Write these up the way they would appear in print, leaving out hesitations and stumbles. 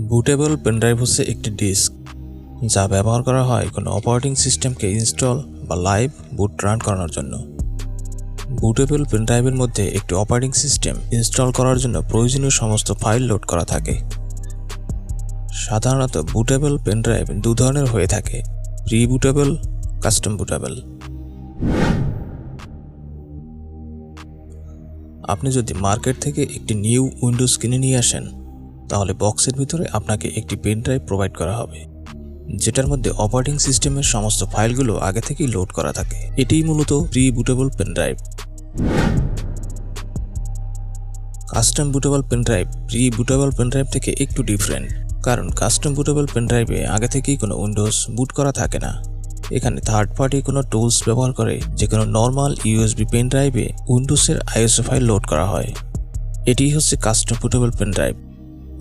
Bootable pen drive হচ্ছে একটি disk যা ব্যবহার করা হয় কোনো অপারেটিং সিস্টেমকে ইনস্টল বা লাইভ বুট রান করানোর জন্য। বুটেবল পেনড্রাইভের মধ্যে একটি অপারেটিং সিস্টেম ইনস্টল করার জন্য প্রয়োজনীয় সমস্ত ফাইল লোড করা থাকে। সাধারণত বুটেবল পেনড্রাইভ দু ধরনের হয়ে থাকে: প্রি বুটেবল, কাস্টম বুটেবল। আপনি যদি মার্কেট থেকে একটি নিউ উইন্ডোজ কিনে নিয়ে আসেন, তাহলে বক্সের ভিতরে আপনাকে একটি পেন ড্রাইভ প্রোভাইড করা হবে, যেটার মধ্যে অপারেটিং সিস্টেমের সমস্ত ফাইলগুলো আগে থেকেই লোড করা থাকে। এটিই মূলত pre bootable pen drive. Custom bootable pen drive pre bootable pen drive থেকে একটু ডিফারেন্ট, কারণ কাস্টম বুটেবল পেন ড্রাইভে আগে থেকেই কোনো উইন্ডোজ বুট করা থাকে না। এখানে থার্ড পার্টি কোনো টুলস ব্যবহার করে যে কোনো নর্মাল ইউএসবি পেন ড্রাইভে উইন্ডোজের আইএসও ফাইল লোড করা হয়। এটিই হচ্ছে কাস্টম বুটেবল পেন ড্রাইভ।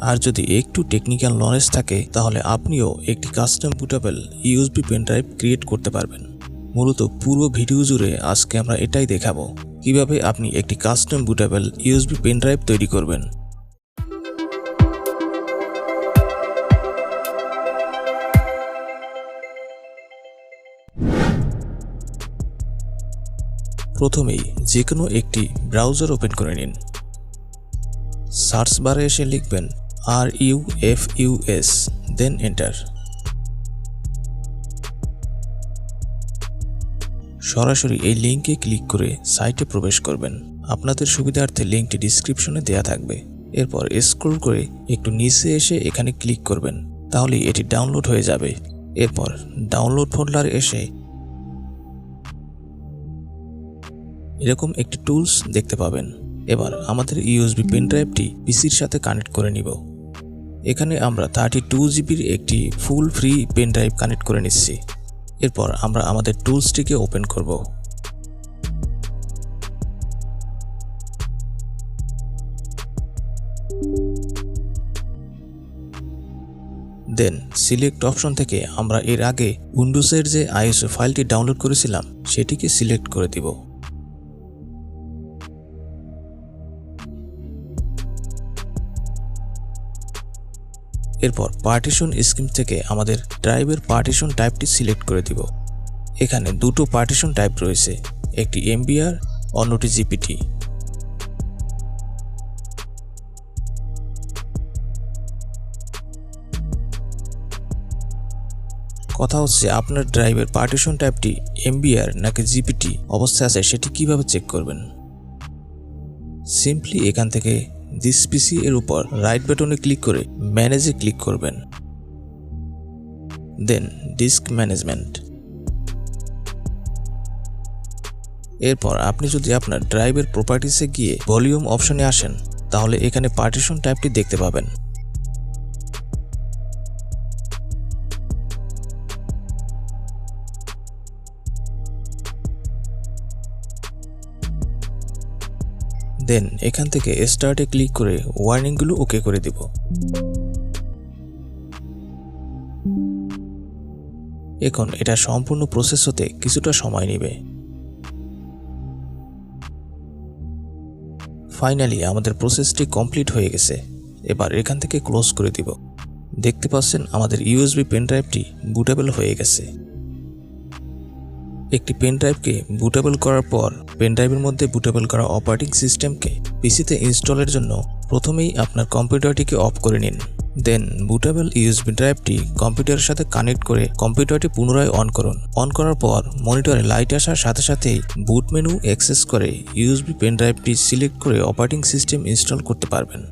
আর যদি একটু টেকনিক্যাল নলেজ থাকে, তাহলে আপনিও একটি custom bootable USB pen drive create করতে পারবেন। মূলত পুরো ভিডিও জুড়ে আজকে আমরা এটাই দেখাবো, কিভাবে আপনি একটি custom bootable USB pen drive তৈরি করবেন। প্রথমেই যে কোনো একটি ব্রাউজার ওপেন করে নিন। সার্চ বারে এসে লিখবেন RUFUS, দেন এন্টার। সরাসরি এই লিঙ্কে ক্লিক করে সাইটে প্রবেশ করবেন। আপনাদের সুবিধার্থে লিঙ্কটি ডিসক্রিপশনে দেয়া থাকবে। এরপর স্ক্রল করে একটু নিচে এসে এখানে ক্লিক করবেন, তাহলেই এটি ডাউনলোড হয়ে যাবে। এরপর ডাউনলোড ফোল্ডারে এসে এরকম একটি টুলস দেখতে পাবেন। এবার আমাদের ইউএসবি পেন ড্রাইভটি পিসির সাথে কানেক্ট করে নিব। এখানে আমরা 32 জিবির একটি full free pen drive connect করে নিচ্ছি। এরপর আমরা আমাদের টুলসটিকে ওপেন করব। দেন সিলেক্ট অপশন থেকে আমরা এর আগে উইন্ডোজের যে আইএসও ফাইলটি ডাউনলোড করেছিলাম সেটিকে সিলেক্ট করে দিব। এরপর পার্টিশন স্কিম থেকে আমাদের ড্রাইভের পার্টিশন টাইপটি সিলেক্ট করে দিব। এখানে দুটো পার্টিশন টাইপ রয়েছে, একটি MBR, অন্যটি GPT। কথা হচ্ছে আপনার ড্রাইভের পার্টিশন টাইপটি MBR নাকি GPT অবস্থায় আছে সেটি কিভাবে চেক করবেন। সিম্পলি এখান থেকে দিস পিসি এর উপর রাইট বাটনে ক্লিক করে ম্যানেজে ক্লিক করবেন, দেন ডিস্ক ম্যানেজমেন্ট। এরপর আপনি যদি আপনার ড্রাইভের প্রপার্টিসে গিয়ে ভলিউম অপশনে আসেন, তাহলে এখানে পার্টিশন টাইপটি দেখতে পাবেন। দেন এখান থেকে স্টার্টে ক্লিক করে ওয়ার্নিংগুলো ওকে করে দিব। এখন এটা সম্পূর্ণ প্রসেস হতে কিছুটা সময় নেবে। ফাইনালি আমাদের প্রসেসটি কমপ্লিট হয়ে গেছে। এবার এখান থেকে ক্লোজ করে দিব। দেখতে পাচ্ছেন আমাদের ইউএসবি পেন ড্রাইভটি বুটেবল হয়ে গেছে। একটি পেন ড্রাইভকে বুটেবল করার পর পেন ড্রাইভের মধ্যে বুটেবল করা অপারেটিং সিস্টেমকে পিসিতে ইনস্টলের জন্য প্রথমেই আপনার কম্পিউটারটিকে অফ করে নিন। দেন বুটেবল ইউএসবি ড্রাইভটি কম্পিউটারের সাথে কানেক্ট করে কম্পিউটারটি পুনরায় অন করুন। অন করার পর মনিটরে লাইট আসার সাথে সাথেই বুট মেনু অ্যাক্সেস করে ইউএসবি পেন ড্রাইভটি সিলেক্ট করে অপারেটিং সিস্টেম ইনস্টল করতে পারবেন।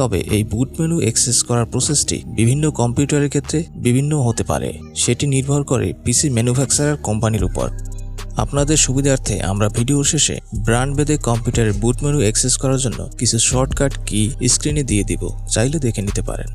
তবে এই বুট মেনু অ্যাক্সেস করার প্রসেসটি বিভিন্ন কম্পিউটারের ক্ষেত্রে বিভিন্ন হতে পারে, সেটি নির্ভর করে পিসি ম্যানুফ্যাকচারার কোম্পানির উপর। আপনাদের সুবিধার্থে আমরা ভিডিওর শেষে ব্র্যান্ড ভেদে কম্পিউটারের বুট মেনু অ্যাক্সেস করার জন্য কিছু শর্টকাট কি স্ক্রিনে দিয়ে দিব, চাইলে দেখে নিতে পারেন।